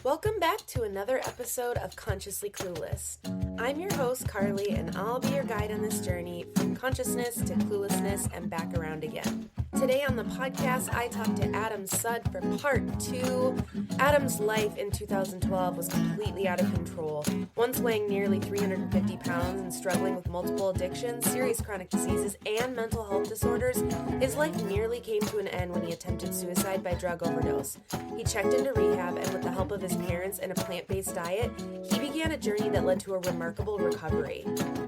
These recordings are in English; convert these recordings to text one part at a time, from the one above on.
Welcome back to another episode of Consciously Clueless. I'm your host, Carly, and I'll be your guide on this journey from consciousness to cluelessness and back around again. Today on the podcast, I talked to Adam Sudd for part 2. Adam's life in 2012 was completely out of control. Once weighing nearly 350 pounds and struggling with multiple addictions, serious chronic diseases, and mental health disorders, his life nearly came to an end when he attempted suicide by drug overdose. He checked into rehab, and with the help of his parents and a plant-based diet, he began a journey that led to a remarkable recovery.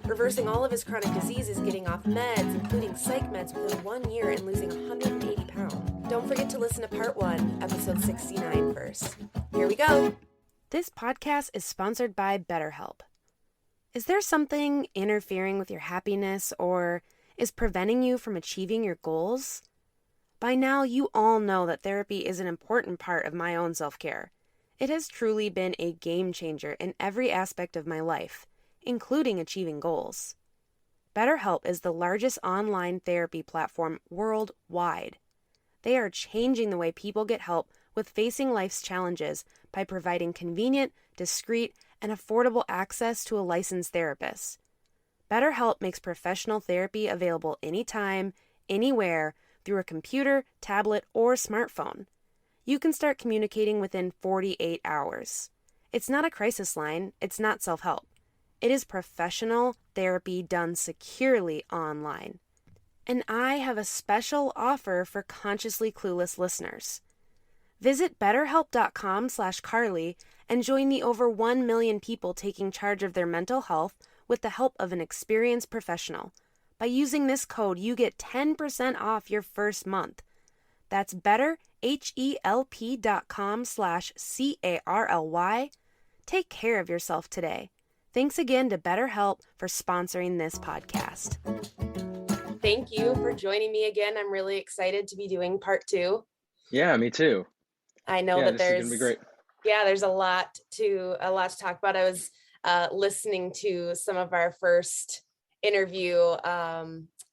Reversing all of his chronic diseases, getting off meds, including psych meds, within 1 year and losing 180 pounds. Don't forget to listen to part 1, episode 69 first. Here we go. This podcast is sponsored by BetterHelp. Is there something interfering with your happiness or is preventing you from achieving your goals? By now, you all know that therapy is an important part of my own self-care. It has truly been a game changer in every aspect of my life, including achieving goals. BetterHelp is the largest online therapy platform worldwide. They are changing the way people get help with facing life's challenges by providing convenient, discreet, and affordable access to a licensed therapist. BetterHelp makes professional therapy available anytime, anywhere, through a computer, tablet, or smartphone. You can start communicating within 48 hours. It's not a crisis line, it's not self-help. It is professional therapy done securely online. And I have a special offer for Consciously Clueless listeners. Visit betterhelp.com/Carly and join the over 1 million people taking charge of their mental health with the help of an experienced professional. By using this code, you get 10% off your first month. That's betterhelp.com/CARLY. Take care of yourself today. Thanks again to BetterHelp for sponsoring this podcast. Thank you for joining me again. I'm really excited to be doing part 2. Yeah, me too. I know Yeah, that this is gonna be great. there's a lot to talk about. I was listening to some of our first interview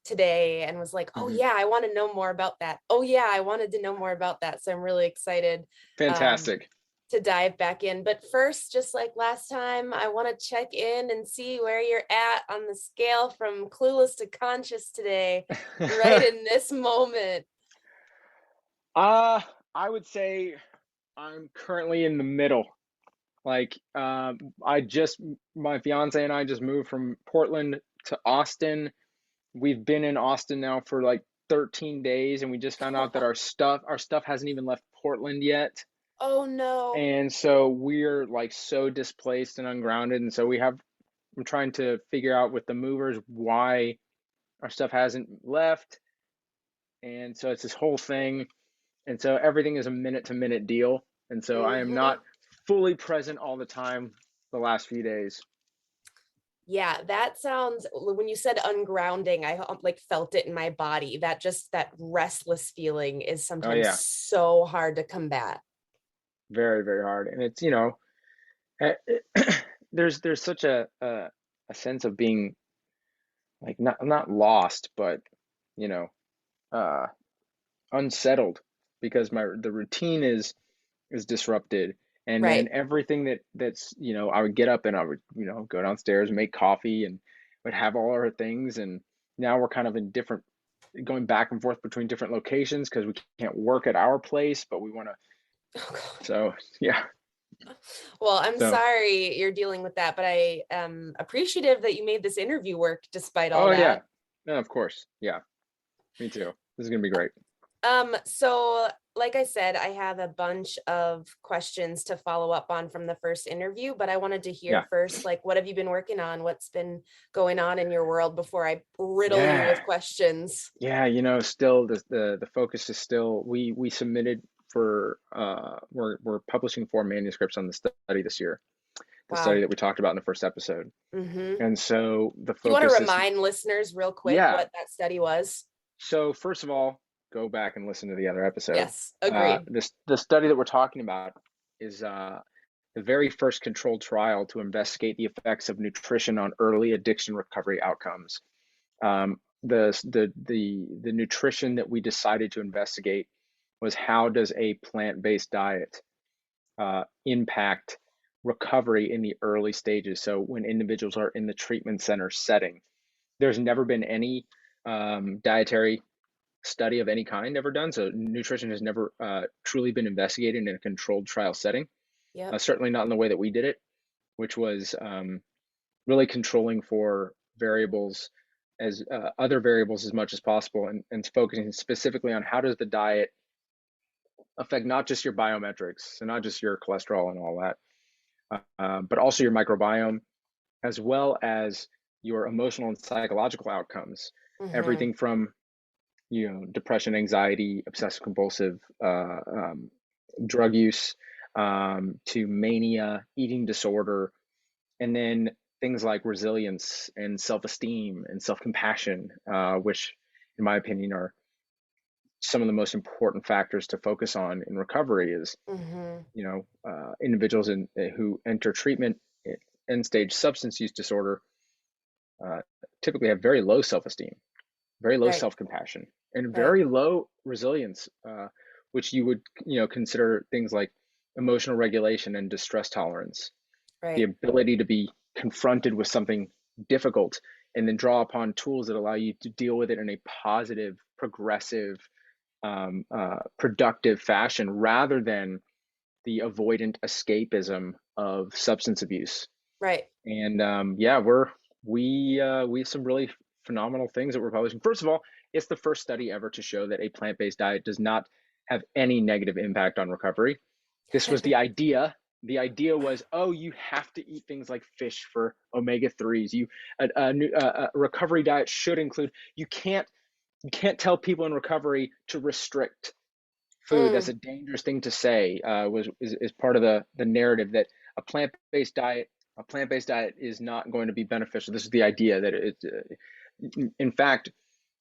today and was like, oh yeah, I want to know more about that. Oh yeah, I wanted to know more about that. So I'm really excited Fantastic. to dive back in. But first, just like last time, I want to check in and see where you're at on the scale from clueless to conscious today, right in this moment. I would say I'm currently in the middle. Like, my fiance and I just moved from Portland to Austin. We've been in Austin now for like 13 days, and we just found out that our stuff hasn't even left Portland yet. Oh no. And so we're like so displaced and ungrounded. And so I'm trying to figure out with the movers why our stuff hasn't left. And so it's this whole thing. And so everything is a minute to minute deal. And so I am not fully present all the time the last few days. Yeah, that sounds, when you said ungrounding, I like felt it in my body. That restless feeling is sometimes so hard to combat. Very, very hard. And it's, there's such a sense of being like not lost, but unsettled because the routine is disrupted. And then everything that's I would get up and I would go downstairs, make coffee, and would have all our things. And now we're kind of going back and forth between different locations because we can't work at our place, but we want to. So yeah. Well, I'm sorry you're dealing with that, but I am appreciative that you made this interview work despite all that. Yeah, no, of course. Yeah, me too. This is gonna be great. So like I said, I have a bunch of questions to follow up on from the first interview, but I wanted to hear first, like, what have you been working on? What's been going on in your world before I riddle you with questions? Yeah, still the focus is still, we submitted for, we're publishing 4 manuscripts on the study this year. The study that we talked about in the first episode. And so the focus You want to remind listeners real quick what that study was? So first of all, go back and listen to the other episode. Yes, agreed. The study that we're talking about is the very first controlled trial to investigate the effects of nutrition on early addiction recovery outcomes. The nutrition that we decided to investigate was, how does a plant-based diet impact recovery in the early stages. So when individuals are in the treatment center setting, there's never been any dietary study of any kind ever done. So nutrition has never truly been investigated in a controlled trial setting. Yep. Certainly not in the way that we did it, which was really controlling for variables as other variables as much as possible, and focusing specifically on how does the diet affect not just your biometrics, so not just your cholesterol and all that, but also your microbiome, as well as your emotional and psychological outcomes. Mm-hmm. Everything from depression, anxiety, obsessive compulsive, drug use, to mania, eating disorder, and then things like resilience and self-esteem and self-compassion, which in my opinion are some of the most important factors to focus on in recovery. Is individuals who enter treatment end stage substance use disorder typically have very low self-esteem, very low self-compassion, and very low resilience, which you would consider things like emotional regulation and distress tolerance, the ability to be confronted with something difficult and then draw upon tools that allow you to deal with it in a positive, progressive, productive fashion, rather than the avoidant escapism of substance abuse. Right. And we have some really phenomenal things that we're publishing. First of all, it's the first study ever to show that a plant-based diet does not have any negative impact on recovery. This was the idea. The idea was, oh, you have to eat things like fish for omega-3s. A recovery diet should include. You can't tell people in recovery to restrict food. That's a dangerous thing to say. Is part of the narrative that a plant-based diet is not going to be beneficial. This is the idea that in fact,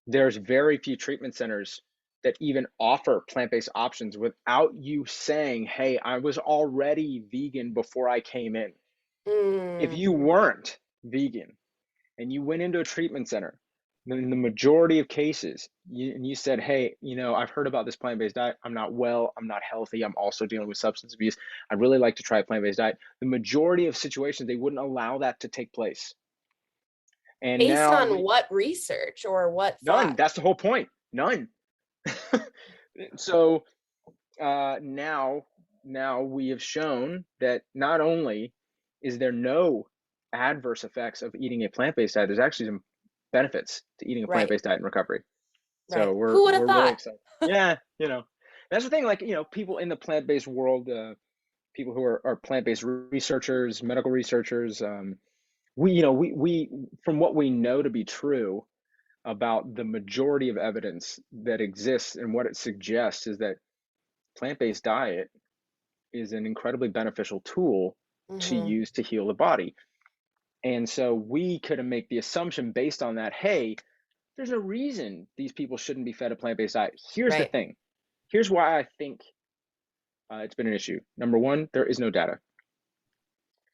there's very few treatment centers that even offer plant-based options without you saying, hey, I was already vegan before I came in. If you weren't vegan and you went into a treatment center, in the majority of cases, you said, hey, I've heard about this plant-based diet. I'm not well, I'm not healthy. I'm also dealing with substance abuse. I'd really like to try a plant-based diet. The majority of situations, they wouldn't allow that to take place. And based on what research or what thought? None. That's the whole point. None. So now we have shown that not only is there no adverse effects of eating a plant-based diet, there's actually some benefits to eating a plant-based diet in recovery. So Who would have thought? Really excited. Yeah, that's the thing. Like, people in the plant-based world, people who are plant-based researchers, medical researchers, we from what we know to be true about the majority of evidence that exists and what it suggests, is that plant-based diet is an incredibly beneficial tool to use to heal the body. And so we could make the assumption based on that, hey, there's a reason these people shouldn't be fed a plant-based diet. Here's the thing. Here's why I think it's been an issue. Number one, there is no data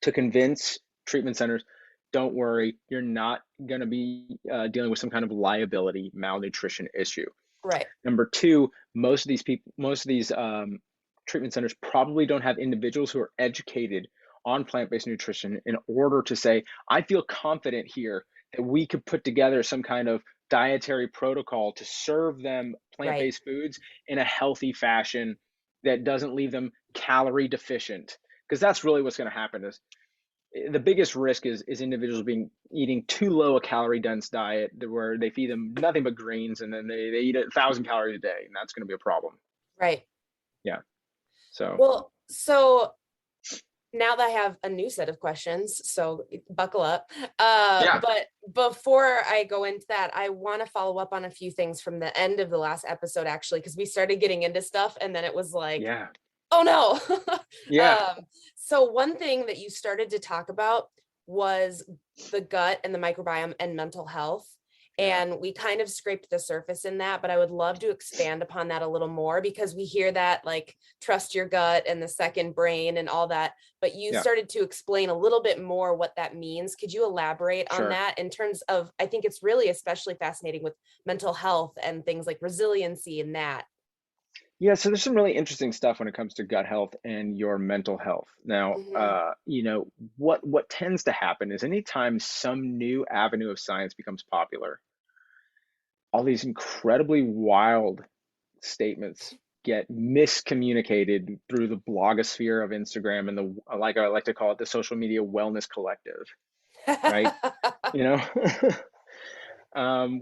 to convince treatment centers, don't worry, you're not going to be dealing with some kind of liability malnutrition issue. Right. Number two, most of these treatment centers probably don't have individuals who are educated on plant-based nutrition in order to say, I feel confident here that we could put together some kind of dietary protocol to serve them plant-based foods in a healthy fashion that doesn't leave them calorie deficient. Because that's really what's going to happen. Is the biggest risk is individuals eating too low a calorie dense diet where they feed them nothing but greens, and then they eat 1,000 calories a day, and that's going to be a problem. Right. Yeah. So now that I have a new set of questions, so buckle up. But before I go into that, I want to follow up on a few things from the end of the last episode, actually, because we started getting into stuff and then it was like, oh no. So one thing that you started to talk about was the gut and the microbiome and mental health. And we kind of scraped the surface in that, but I would love to expand upon that a little more, because we hear that, like, trust your gut and the second brain and all that, but you started to explain a little bit more what that means. Could you elaborate on that in terms of, I think it's really especially fascinating with mental health and things like resiliency and that. Yeah, so there's some really interesting stuff when it comes to gut health and your mental health. Now, Hmm. what tends to happen is anytime some new avenue of science becomes popular, all these incredibly wild statements get miscommunicated through the blogosphere of Instagram and the like I like to call it the social media wellness collective, right? You know,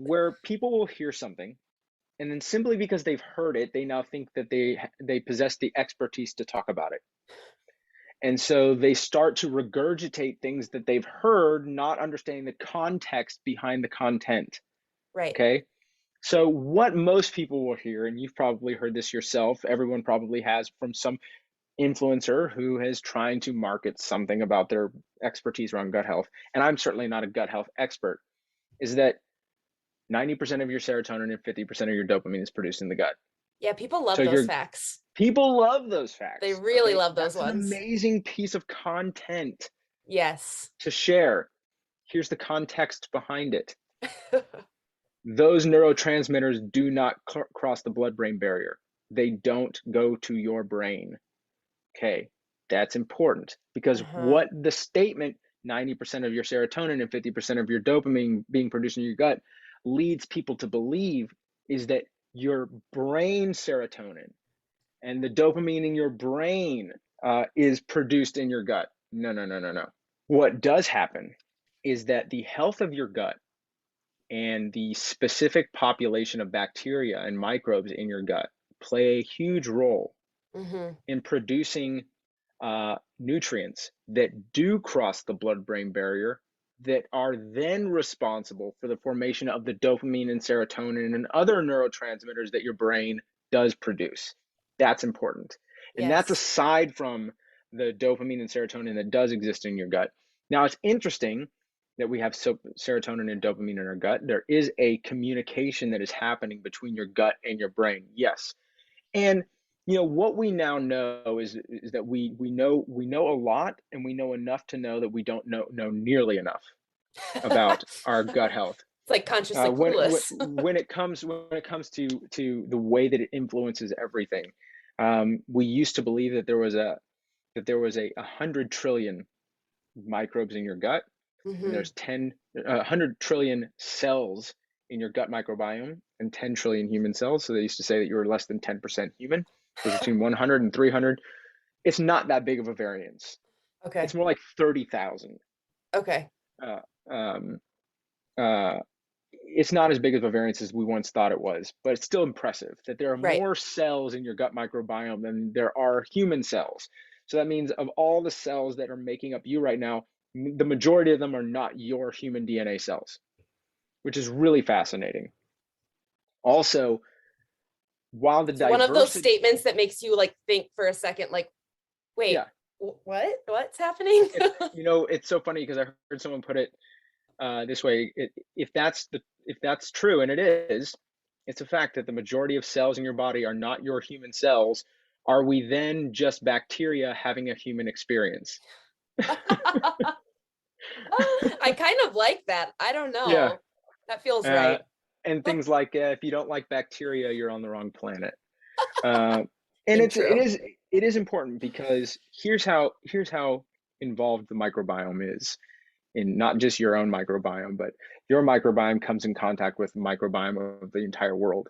where people will hear something and then simply because they've heard it, they now think that they possess the expertise to talk about it. And so they start to regurgitate things that they've heard, not understanding the context behind the content. Right. Okay. So, what most people will hear, and you've probably heard this yourself, everyone probably has from some influencer who is trying to market something about their expertise around gut health, and I'm certainly not a gut health expert, is that 90% of your serotonin and 50% of your dopamine is produced in the gut. Yeah, people So, love those your facts. people love those They facts. really Okay. love those That's an ones. amazing piece of content Yes. to share. Here's the context behind it. Those neurotransmitters do not cross the blood-brain barrier. They don't go to your brain. Okay, that's important because Uh-huh. what the statement 90% of your serotonin and 50% of your dopamine being produced in your gut leads people to believe is that your brain serotonin and the dopamine in your brain is produced in your gut. No, no, no, no, no. What does happen is that the health of your gut and the specific population of bacteria and microbes in your gut play a huge role Hmm. in producing nutrients that do cross the blood brain barrier that are then responsible for the formation of the dopamine and serotonin and other neurotransmitters that your brain does produce. That's important. And that's Yes. aside from the dopamine and serotonin that does exist in your gut. Now, it's interesting that we have serotonin and dopamine in our gut. There is a communication that is happening between your gut and your brain. Yes. And what we now know is that we know a lot and we know enough to know that we don't know nearly enough about our gut health. It's like consciously When clueless. when it comes to the way that it influences everything, we used to believe that there was a 100 trillion microbes in your gut, and Hmm. there's 100 trillion cells in your gut microbiome and 10 trillion human cells. So they used to say that you were less than 10% human. So it's between 100 and 300. It's not that big of a variance. Okay. It's more like 30,000. Okay. Uh, um, uh, it's not as big of a variance as we once thought it was, but it's still impressive that there are Right. more cells in your gut microbiome than there are human cells. So that means of all the cells that are making up you right now, the majority of them are not your human DNA cells, which is really fascinating. Also, while the It's one of those diversity, statements that makes you like think for a second, like, wait, yeah, what? What's happening? it's so funny because I heard someone put it this way: if that's true, and it is, it's a fact that the majority of cells in your body are not your human cells. Are we then just bacteria having a human experience? I kind of like that. I don't Yeah, know. That feels uh, right. and things like if you don't like bacteria, you're on the wrong planet. Uh, and Being it's it true. is it is important because here's how involved the microbiome is in not just your own microbiome, but your microbiome comes in contact with the microbiome of the entire world.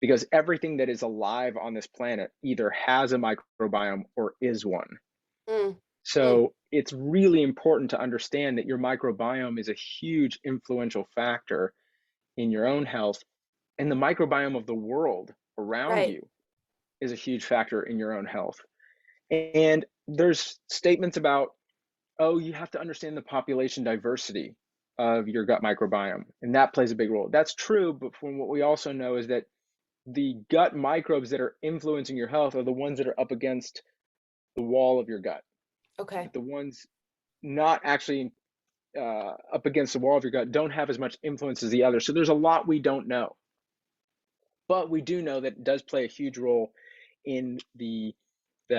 Because everything that is alive on this planet either has a microbiome or is one. Mm, mm, So it's really important to understand that your microbiome is a huge influential factor in your own health, and the microbiome of the world around right. you is a huge factor in your own health. And there's statements about, oh, you have to understand the population diversity of your gut microbiome, and that plays a big role. That's true, but from what we also know is that the gut microbes that are influencing your health are the ones that are up against the wall of your gut. Okay. The ones not actually up against the wall of your gut don't have as much influence as the others. So there's a lot we don't know, but we do know that it does play a huge role in the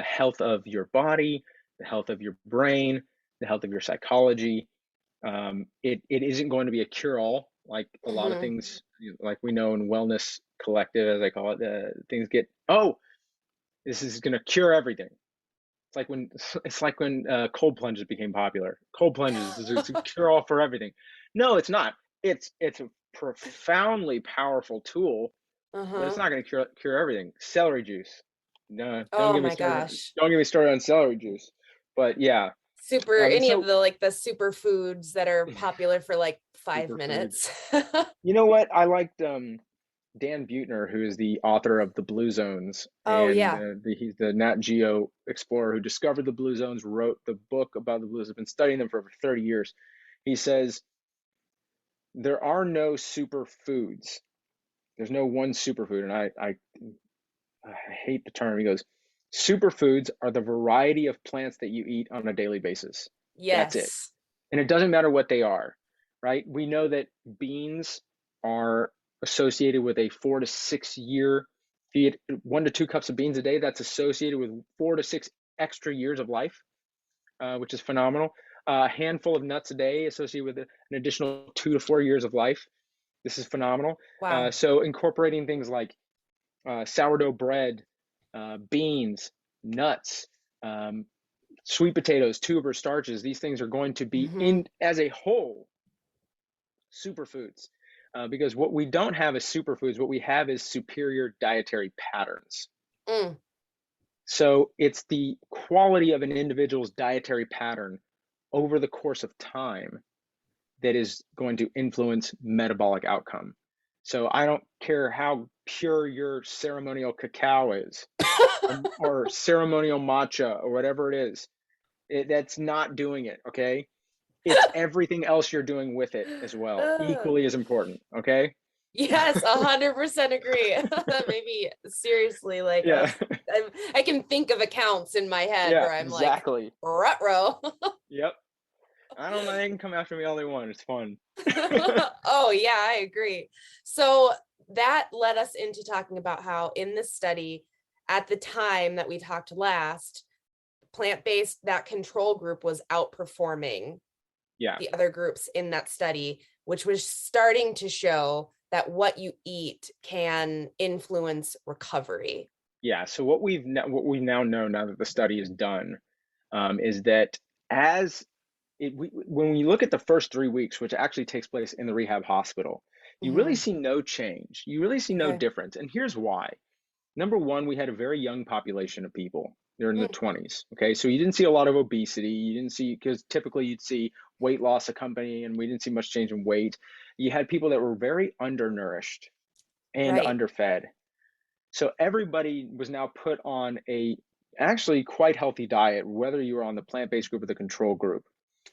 health of your body, the health of your brain, the health of your psychology. It isn't going to be a cure all like a lot of Hmm. things like we know in wellness collective, as I call it. Things get, oh, this is going to cure everything. It's like when cold plunges became popular. Cold plunges is a cure all for everything. No, it's not. It's a profoundly powerful tool, but it's Uh-huh. not going to cure everything. Celery juice. No, don't Oh get me my started. gosh. Don't get me started on celery juice. But yeah, and Any of so the superfoods that are popular for like 5 minutes. superfoods. You know what? I liked Dan Buettner, who is the author of the Blue Zones, Oh and yeah. he's the Nat Geo explorer who discovered the Blue Zones, wrote the book about the Blue Zones, been studying them for over 30 years. He says, there are no superfoods. There's no one superfood. And I hate the term. He goes, superfoods are the variety of plants that you eat on a daily basis. That's it. Yes. And it doesn't matter what they are, right? We know that beans are associated with a 4 to 6 year feed, 1 to 2 cups of beans a day. That's associated with 4 to 6 extra years of life, which is phenomenal. A handful of nuts a day associated with an additional 2 to 4 years of life. This is phenomenal. Wow. So incorporating things like sourdough bread, beans, nuts, um, sweet potatoes, tubers, starches, these things are going to be Mm-hmm. in as a whole superfoods. Because what we don't have is superfoods, what we have is superior dietary patterns. Mm. So it's the quality of an individual's dietary pattern over the course of time that is going to influence metabolic outcome. So I don't care how pure your ceremonial cacao is, or ceremonial matcha or whatever it is. That's not doing it, okay? It's everything else you're doing with it as well, Uh, equally as important, okay? yes, 100% agree. That made me seriously Yeah. I can think of accounts in my head Yeah, where I'm like, exactly. rut-row. Yep. I don't know, they can come after me all they want. It's fun. Oh yeah, I agree. So that led us into talking about how in this study, at the time that we talked last, plant-based, that control group was outperforming Yeah. the other groups in that study, which was starting to show that what you eat can influence recovery. Yeah. So what we now know, now that the study is done, is that as when we look at the first 3 weeks, which actually takes place in the rehab hospital, you really Mm-hmm. see no change. You really see no Okay. difference. And here's why. Number one, we had a very young population of people. They're in the Mm. 20s. Okay. So you didn't see a lot of obesity. You didn't see, because typically you'd see weight loss accompanying, and we didn't see much change in weight. You had people that were very undernourished and Right. underfed. So everybody was now put on a actually quite healthy diet, whether you were on the plant-based group or the control group.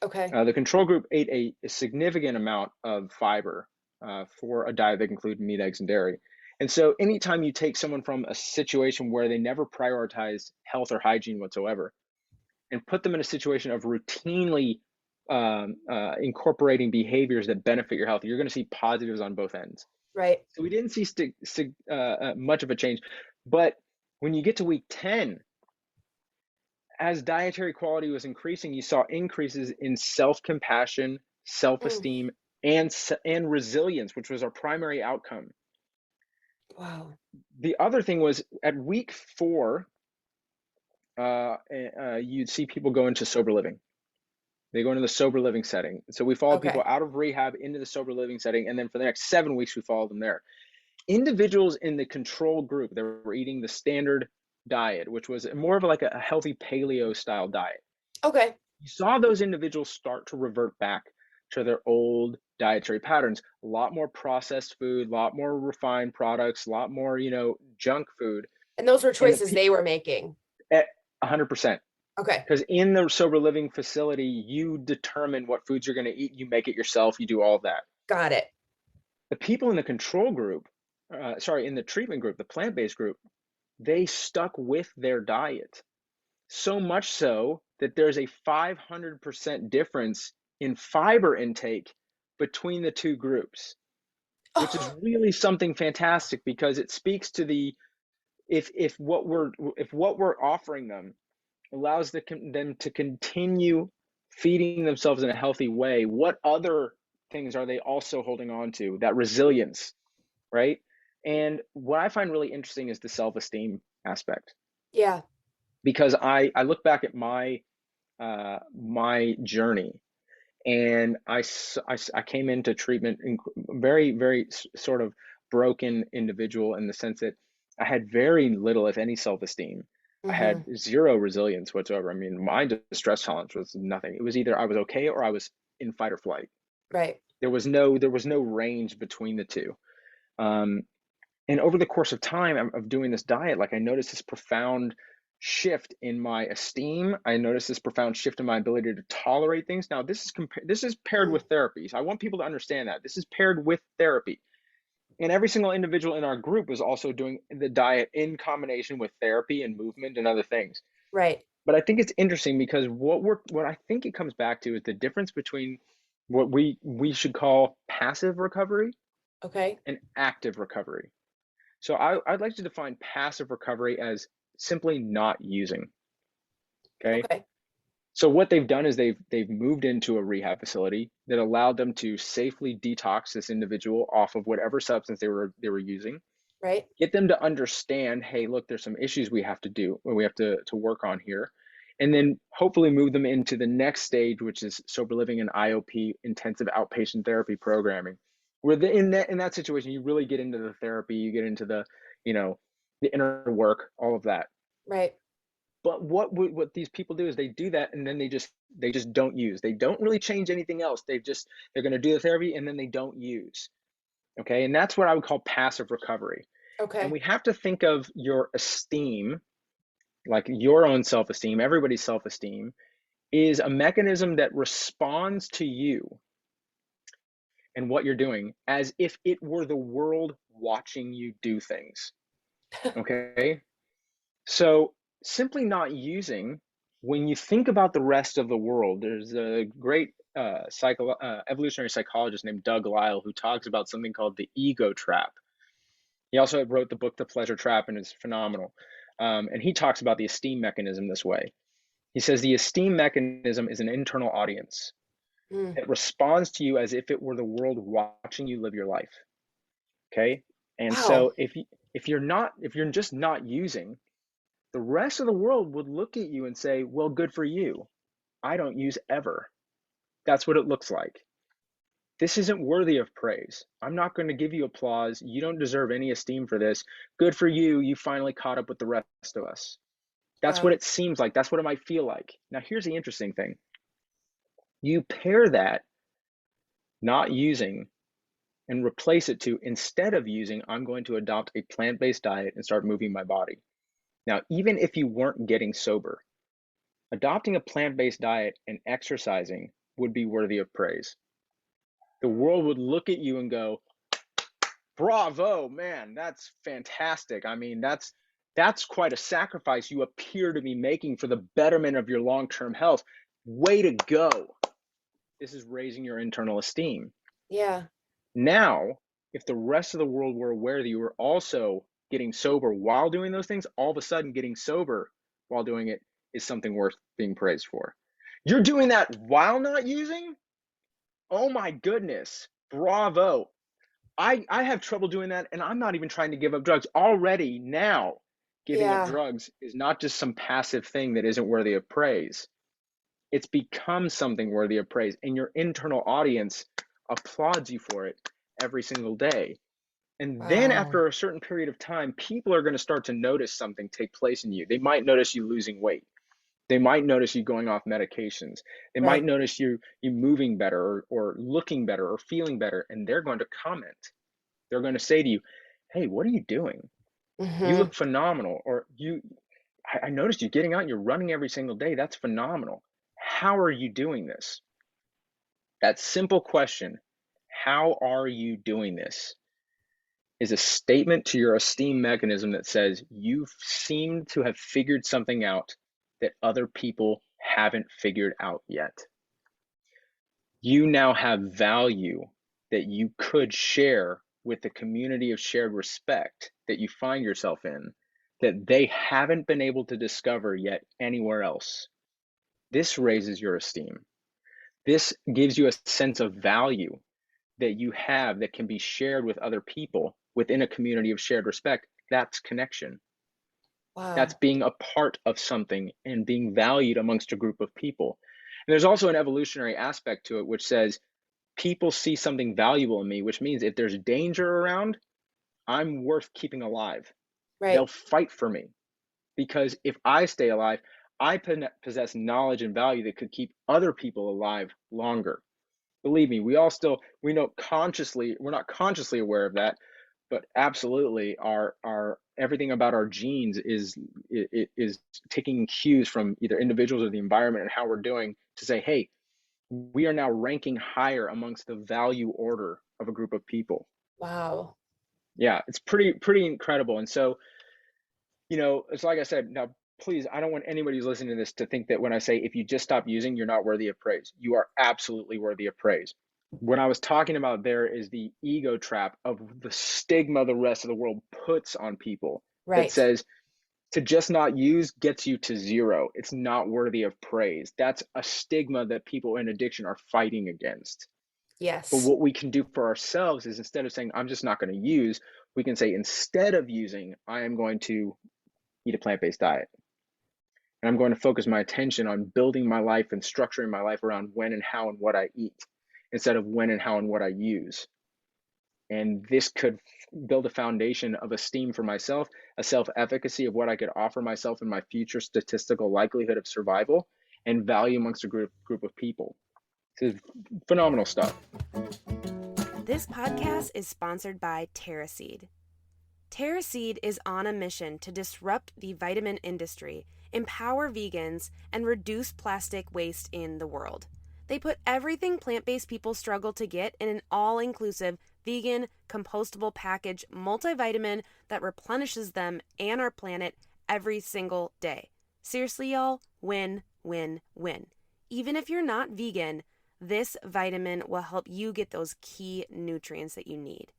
Okay. The control group ate a significant amount of fiber for a diet that included meat, eggs, and dairy. And so, anytime you take someone from a situation where they never prioritized health or hygiene whatsoever and put them in a situation of routinely incorporating behaviors that benefit your health, you're going to see positives on both ends. Right. So, we didn't see much of a change. But when you get to week 10, as dietary quality was increasing, you saw increases in self-compassion, Mm. self-esteem, and resilience, which was our primary outcome. Wow. The other thing was at week 4, you'd see people go into sober living. They go into the sober living setting. So we followed people Okay. out of rehab into the sober living setting, and then for the next 7 weeks, we followed them there. Individuals in the control group that were eating the standard diet, which was more of like a healthy paleo style diet, Okay. you saw those individuals start to revert back to their old dietary patterns. A lot more processed food, a lot more refined products, a lot more, junk food. And those were And choices they were making. at 100%. Okay. Because in the sober living facility, you determine what foods you're going to eat. You make it yourself. You do all of that. Got it. The people in the control group, in the treatment group, the plant-based group, they stuck with their diet. So much so that there's a 500% difference in fiber intake between the two groups, which is Oh, really something fantastic, because it speaks to the if what we're offering them allows them to continue feeding themselves in a healthy way, what other things are they also holding on to? That resilience, right? And what I find really interesting is the self-esteem aspect. Yeah. because I look back at my journey, and I came into treatment very, very sort of broken individual, in the sense that I had very little, if any, self-esteem. I had Mm-hmm. zero resilience whatsoever. I mean, my distress tolerance was nothing. It was either I was okay or I was in fight or flight. Right. There was no range between the two. Um, and over the course of time of doing this diet, like, I noticed this profound shift in my esteem. I noticed this profound shift in my ability to tolerate things. Now, this is paired Mm. with therapy. So I want people to understand that this is paired with therapy. And every single individual in our group was also doing the diet in combination with therapy and movement and other things. Right. But I think it's interesting because what I think it comes back to is the difference between what we should call passive recovery Okay. and active recovery. So I'd like to define passive recovery as simply not using. Okay. Okay. So what they've done is they've moved into a rehab facility that allowed them to safely detox this individual off of whatever substance they were using, Right. get them to understand, hey, look, there's some issues we have to do, or we have to work on here, and then hopefully move them into the next stage, which is sober living and IOP, intensive outpatient therapy programming, where in that situation you really get into the therapy, you get into you know the inner work, all of that. Right. But what these people do is they do that, and then they just don't use. They don't really change anything else. They're going to do the therapy, and then they don't use. Okay, and that's what I would call passive recovery. And Okay. we have to think of your esteem, like your own self-esteem, everybody's self-esteem, is a mechanism that responds to you and what you're doing as if it were the world watching you do things. Okay? So simply not using, when you think about the rest of the world, there's a great evolutionary psychologist named Doug Lisle who talks about something called the ego trap. He also wrote the book The Pleasure Trap, and it's phenomenal. And he talks about the esteem mechanism this way. He says the esteem mechanism is an internal audience Mm. that responds to you as if it were the world watching you live your life. Okay. And Wow. so if you're just not using, the rest of the world would look at you and say, well, good for you. I don't use ever. That's what it looks like. This isn't worthy of praise. I'm not going to give you applause. You don't deserve any esteem for this. Good for you. You finally caught up with the rest of us. That's what Wow. it seems like. That's what it might feel like. Now, here's the interesting thing. You pair that not using and replace it to, instead of using, I'm going to adopt a plant-based diet and start moving my body. Now, even if you weren't getting sober, adopting a plant-based diet and exercising would be worthy of praise. The world would look at you and go, bravo, man, that's fantastic. I mean, that's quite a sacrifice you appear to be making for the betterment of your long-term health. Way to go. This is raising your internal esteem. Yeah. Now, if the rest of the world were aware that you were also getting sober while doing those things, all of a sudden getting sober while doing it is something worth being praised for. You're doing that while not using? Oh my goodness. Bravo. I have trouble doing that, and I'm not even trying to give up drugs. Already now, giving up Yeah. drugs is not just some passive thing that isn't worthy of praise. It's become something worthy of praise, and your internal audience applauds you for it every single day. And then Wow. after a certain period of time, people are going to start to notice something take place in you. They might notice you losing weight. They might notice you going off medications. They might Right. notice you moving better, or looking better, or feeling better, and they're going to comment. They're going to say to you, hey, what are you doing? You Mm-hmm. look phenomenal. Or I noticed you getting out and you're running every single day. That's phenomenal. How are you doing this? That simple question, how are you doing this, is a statement to your esteem mechanism that says you seem to have figured something out that other people haven't figured out yet. You now have value that you could share with the community of shared respect that you find yourself in, that they haven't been able to discover yet anywhere else. This raises your esteem. This gives you a sense of value that you have that can be shared with other people within a community of shared respect. That's connection. That's Wow. being a part of something and being valued amongst a group of people. And there's also an evolutionary aspect to it, which says people see something valuable in me, which means if there's danger around, I'm worth keeping alive. They'll Right. fight for me because if I stay alive, I possess knowledge and value that could keep other people alive longer. Believe me, we know consciously, we're not consciously aware of that, but absolutely our everything about our genes is taking cues from either individuals or the environment and how we're doing to say, hey, we are now ranking higher amongst the value order of a group of people. Wow. Yeah, it's pretty incredible. And so, it's like I said, now please, I don't want anybody who's listening to this to think that when I say if you just stop using, you're not worthy of praise. You are absolutely worthy of praise. What I was talking about there is the ego trap of the stigma the rest of the world puts on people that Right. says to just not use gets you to zero. It's not worthy of praise. That's a stigma that people in addiction are fighting against. But Yes. what we can do for ourselves is instead of saying, I'm just not going to use, we can say, instead of using, I am going to eat a plant-based diet. And I'm going to focus my attention on building my life and structuring my life around when and how and what I eat instead of when and how and what I use. And this could build a foundation of esteem for myself, a self-efficacy of what I could offer myself in my future statistical likelihood of survival, and value amongst a group of people. This is phenomenal stuff. This podcast is sponsored by TerraSeed. TerraSeed is on a mission to disrupt the vitamin industry, empower vegans, and reduce plastic waste in the world. They put everything plant-based people struggle to get in an all-inclusive, vegan, compostable package multivitamin that replenishes them and our planet every single day. Seriously, y'all, win, win, win. Even if you're not vegan, this vitamin will help you get those key nutrients that you need.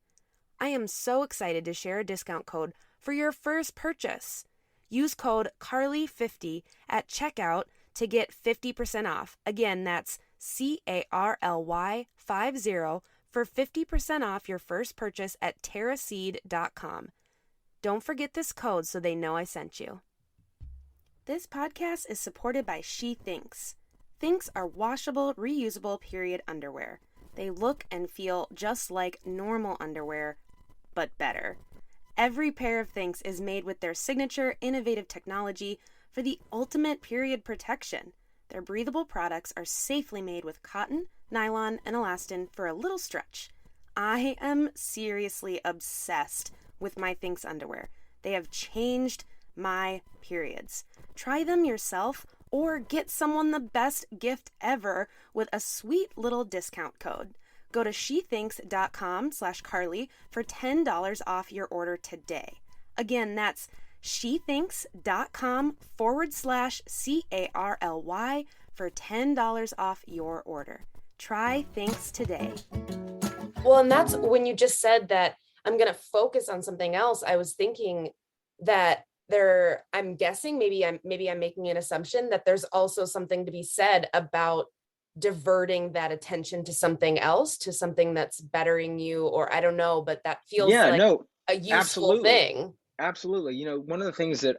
I am so excited to share a discount code for your first purchase. Use code CARLY50 at checkout to get 50% off. Again, that's CARLY50 for 50% off your first purchase at terraseed.com. Don't forget this code so they know I sent you. This podcast is supported by She Thinks. Thinks are washable, reusable period underwear. They look and feel just like normal underwear, but better. Every pair of Thinks is made with their signature innovative technology for the ultimate period protection. Their breathable products are safely made with cotton, nylon, and elastin for a little stretch. I am seriously obsessed with my Thinks underwear. They have changed my periods. Try them yourself or get someone the best gift ever with a sweet little discount code. Go to shethinks.com/Carly for $10 off your order today. Again, that's shethinks.com/CARLY for $10 off your order. Try Thinks today. Well, and that's when you just said that I'm going to focus on something else. I was thinking that I'm guessing maybe I'm making an assumption that there's also something to be said about diverting that attention to something else, to something that's bettering you, or I don't know, but that feels Yeah, like no, a useful absolutely. thing. Absolutely. One of the things that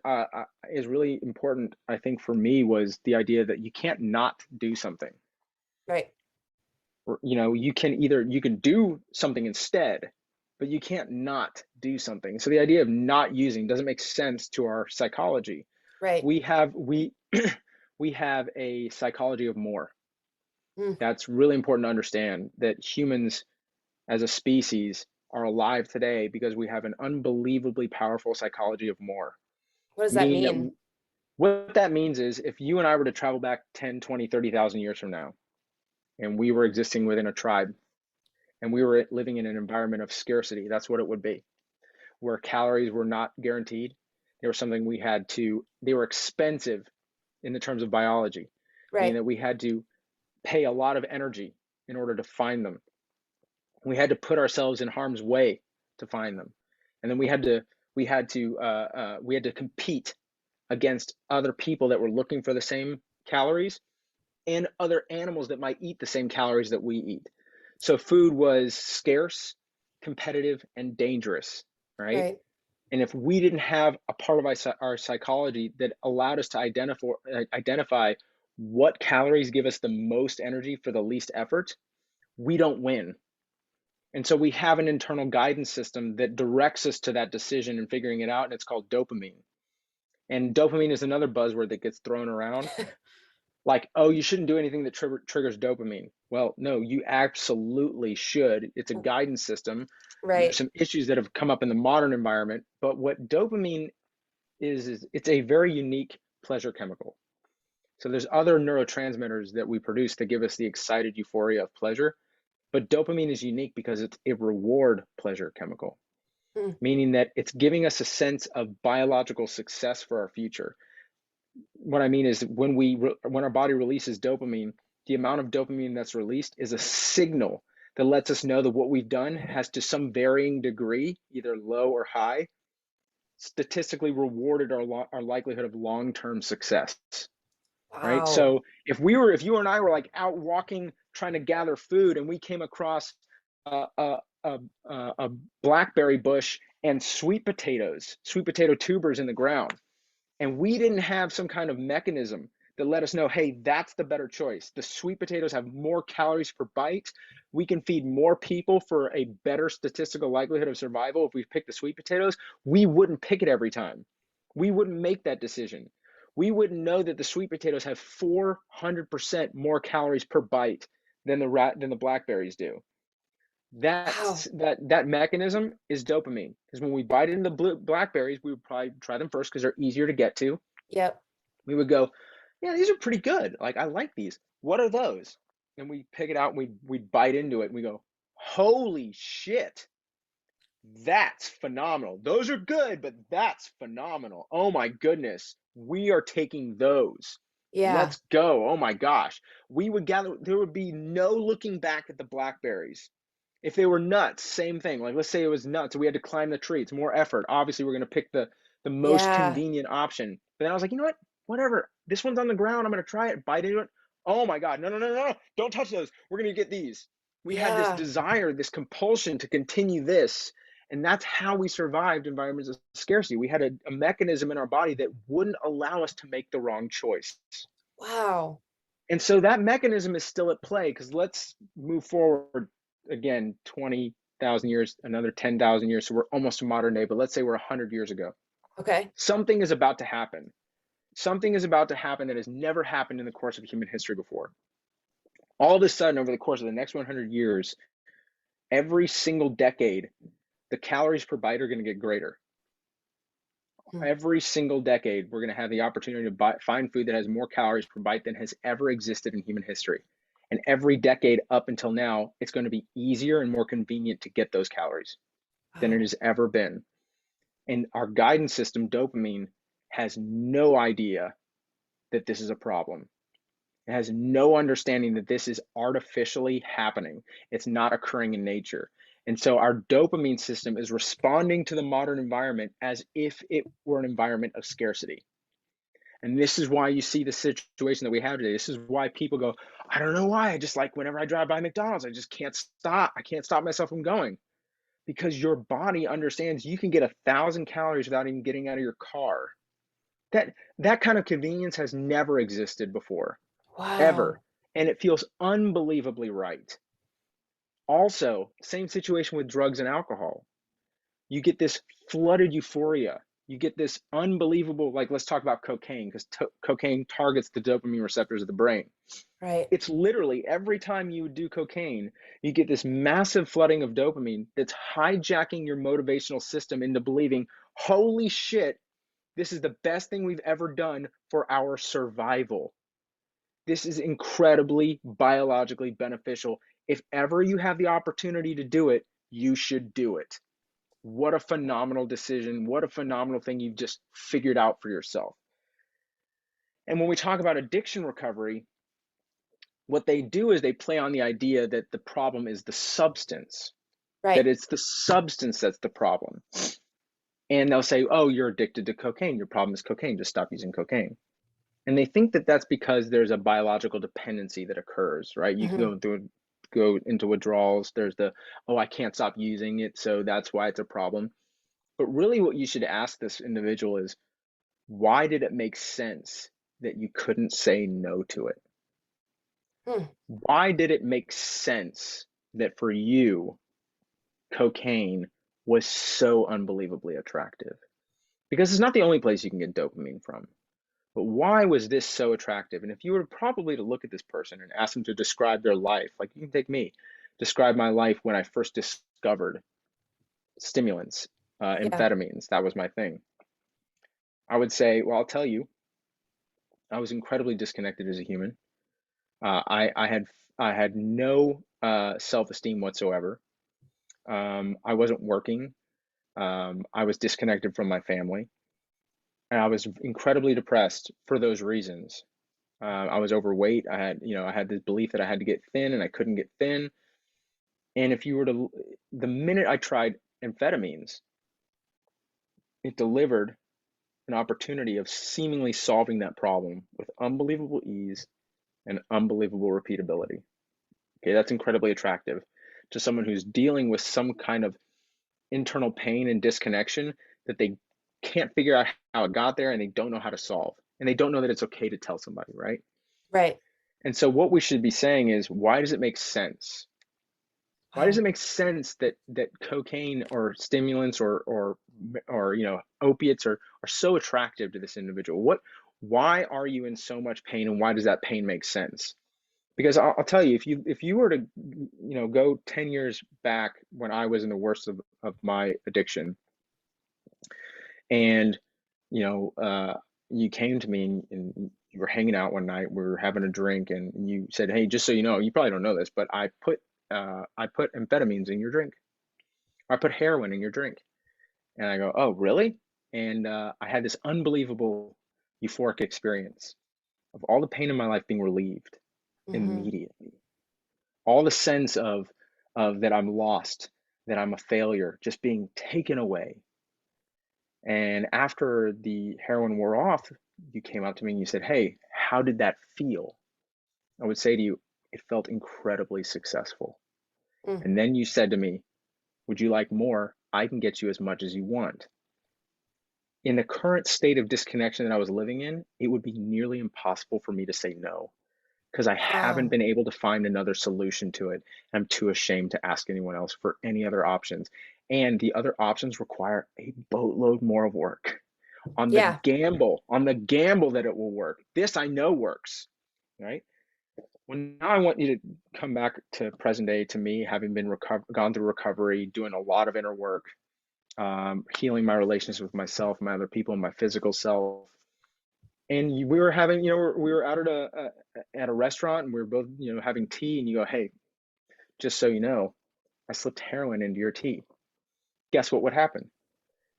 is really important, I think, for me was the idea that you can't not do something. Right. You can do something instead, but you can't not do something. So the idea of not using doesn't make sense to our psychology. Right. We have we we have a psychology of more. Mm. That's really important to understand that humans as a species are alive today because we have an unbelievably powerful psychology of more. What does that Meaning that mean? what that means is if you and I were to travel back 10, 20, 30,000 years from now, and we were existing within a tribe, and we were living in an environment of scarcity, that's what it would be, where calories were not guaranteed. They were something they were expensive in the terms of biology, meaning Right. that we had to pay a lot of energy in order to find them. We had to put ourselves in harm's way to find them, and then we had to compete against other people that were looking for the same calories and other animals that might eat the same calories that we eat. So food was scarce, competitive, and dangerous, right? Right. And if we didn't have a part of our psychology that allowed us to identify what calories give us the most energy for the least effort, we don't win. And so we have an internal guidance system that directs us to that decision and figuring it out, and it's called dopamine. And dopamine is another buzzword that gets thrown around. Like, oh, you shouldn't do anything that triggers dopamine. Well, no, you absolutely should. It's a guidance system. There's Right. some issues that have come up in the modern environment, but what dopamine is it's a very unique pleasure chemical. So there's other neurotransmitters that we produce that give us the excited euphoria of pleasure, but dopamine is unique because it's a reward pleasure chemical, Mm. meaning that it's giving us a sense of biological success for our future. What I mean is when our body releases dopamine, the amount of dopamine that's released is a signal that lets us know that what we've done has, to some varying degree, either low or high, statistically rewarded our likelihood of long-term success. Right? Wow. So if you and I were like out walking trying to gather food and we came across a a a, a blackberry bush and sweet potato tubers in the ground, and we didn't have some kind of mechanism that let us know, hey, that's the better choice. The sweet potatoes have more calories per bite. We can feed more people for a better statistical likelihood of survival if we pick the sweet potatoes. We wouldn't pick it every time. We wouldn't make that decision. We wouldn't know that the sweet potatoes have 400% more calories per bite than the blackberries do. Wow. That mechanism is dopamine, because when we bite into blackberries, we would probably try them first because they're easier to get to. Yep. We would go, yeah, these are pretty good. Like, I like these. What are those? And we pick it out and we bite into it and we go, holy shit, that's phenomenal. Those are good, but that's phenomenal. Oh my goodness, we are taking those. Yeah. Let's go. Oh my gosh. There would be no looking back at the blackberries. If they were nuts, same thing. Like, let's say it was nuts, we had to climb the tree. It's more effort. Obviously, we're gonna pick the most Yeah. convenient option. But then I was like, you know what? Whatever. This one's on the ground. I'm gonna try it. Bite into it. Oh my God. No, no, no, no, no. Don't touch those. We're gonna get these. We had this Yeah. desire, this compulsion to continue this. And that's how we survived environments of scarcity. We had a mechanism in our body that wouldn't allow us to make the wrong choice. Wow. And so that mechanism is still at play, because let's move forward again 20,000 years, another 10,000 years. So we're almost to modern day, but let's say we're 100 years ago. Okay. Something is about to happen. Something is about to happen that has never happened in the course of human history before. All of a sudden, over the course of the next 100 years, every single decade, the calories per bite are going to get greater. Mm. Every single decade, we're going to have the opportunity to find food that has more calories per bite than has ever existed in human history. And every decade up until now, it's going to be easier and more convenient to get those calories than it Wow. has ever been. And our guidance system, dopamine, has no idea that this is a problem. It has no understanding that this is artificially happening. It's not occurring in nature. And so our dopamine system is responding to the modern environment as if it were an environment of scarcity. And this is why you see the situation that we have today. This is why people go, I don't know why. I just, like, whenever I drive by McDonald's, I just can't stop. I can't stop myself from going, because your body understands you can get 1,000 calories without even getting out of your car. That kind of convenience has never existed before, ever. Wow. And it feels unbelievably right. Also, same situation with drugs and alcohol. You get this flooded euphoria. You get this unbelievable, like, let's talk about cocaine, because cocaine targets the dopamine receptors of the brain. Right. It's literally every time you do cocaine, you get this massive flooding of dopamine that's hijacking your motivational system into believing, holy shit, this is the best thing we've ever done for our survival. This is incredibly biologically beneficial. If ever you have the opportunity to do it, you should do it. What a phenomenal decision. What a phenomenal thing you've just figured out for yourself. And when we talk about addiction recovery, what they do is they play on the idea that the problem is the substance, that Right. it's the substance that's the problem. And they'll say, oh, you're addicted to cocaine. Your problem is cocaine. Just stop using cocaine. And they think that that's because there's a biological dependency that occurs, right? You Hmm. can go into withdrawals. There's the, oh, I can't stop using it, so that's why it's a problem. But really what you should ask this individual is, why did it make sense that you couldn't say no to it? Hmm. Why did it make sense that for you, cocaine was so unbelievably attractive? Because it's not the only place you can get dopamine from. But why was this so attractive? And if you were probably to look at this person and ask them to describe their life, like you can take me, describe my life when I first discovered stimulants, Yeah. amphetamines, that was my thing. I would say, well, I'll tell you, I was incredibly disconnected as a human. I had no self-esteem whatsoever. I wasn't working. I was disconnected from my family, and I was incredibly depressed for those reasons. I was overweight. I had this belief that I had to get thin, and I couldn't get thin. And if you were to, the minute I tried amphetamines, it delivered an opportunity of seemingly solving that problem with unbelievable ease and unbelievable repeatability. Okay, that's incredibly attractive to someone who's dealing with some kind of internal pain and disconnection that they can't figure out how it got there and they don't know how to solve. And they don't know that it's okay to tell somebody, right? Right. And so what we should be saying is, why does it make sense? Why does Wow. it make sense that cocaine or stimulants or opiates are so attractive to this individual? Why are you in so much pain, and why does that pain make sense? Because I'll tell you, if you were to go 10 years back when I was in the worst of my addiction, and you know you came to me and you were hanging out one night, we were having a drink, and you said, hey, just so you know, you probably don't know this, but I put amphetamines in your drink. I put heroin in your drink. And I go, oh, really? And I had this unbelievable euphoric experience of all the pain in my life being relieved Hmm. immediately. All the sense of that I'm lost, that I'm a failure, just being taken away. And after the heroin wore off, you came up to me and you said, hey, how did that feel? I would say to you, it felt incredibly successful. Mm. And then you said to me, would you like more? I can get you as much as you want. In the current state of disconnection that I was living in, it would be nearly impossible for me to say no because I haven't Wow. been able to find another solution to it. I'm too ashamed to ask anyone else for any other options. And the other options require a boatload more of work Yeah. on the gamble that it will work. This I know works, right? Well, now I want you to come back to present day to me, having gone through recovery, doing a lot of inner work, healing my relationship with myself, my other people, and my physical self. And we were having, we were out at a restaurant, and we were both, having tea. And you go, "Hey, just so you know, I slipped heroin into your tea." Guess what would happen?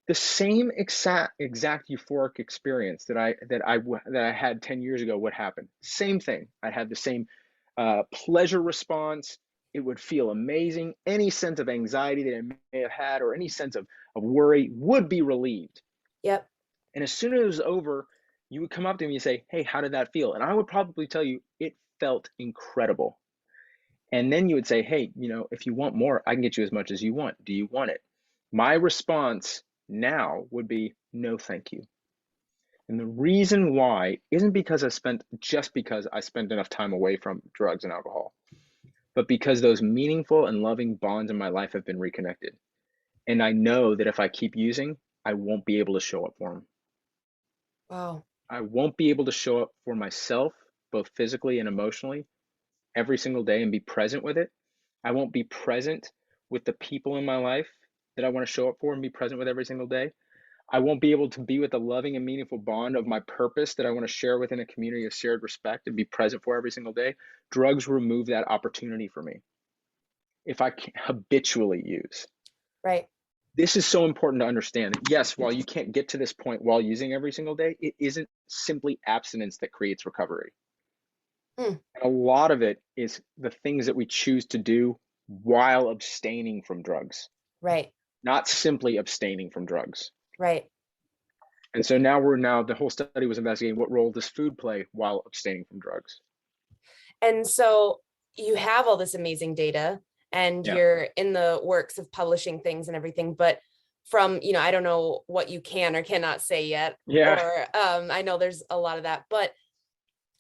The same exact euphoric experience that I had 10 years ago would happen. Same thing. I had the same pleasure response. It would feel amazing. Any sense of anxiety that I may have had, or any sense of worry, would be relieved. Yep. And as soon as it was over, you would come up to me and say, hey, how did that feel? And I would probably tell you it felt incredible. And then you would say, hey, if you want more, I can get you as much as you want. Do you want it? My response now would be, no, thank you. And the reason why isn't because I spent enough time away from drugs and alcohol, but because those meaningful and loving bonds in my life have been reconnected. And I know that if I keep using, I won't be able to show up for them. Wow. I won't be able to show up for myself, both physically and emotionally, every single day and be present with it. I won't be present with the people in my life that I want to show up for and be present with every single day. I won't be able to be with a loving and meaningful bond of my purpose that I want to share within a community of shared respect and be present for every single day. Drugs remove that opportunity for me if I habitually use. Right. This is so important to understand. Yes, while you can't get to this point while using every single day, it isn't simply abstinence that creates recovery. Mm. And a lot of it is the things that we choose to do while abstaining from drugs, Right. not simply abstaining from drugs. Right. And so now the whole study was investigating what role does food play while abstaining from drugs. And so you have all this amazing data and Yeah. you're in the works of publishing things and everything, but from, I don't know what you can or cannot say yet, Yeah. or I know there's a lot of that, but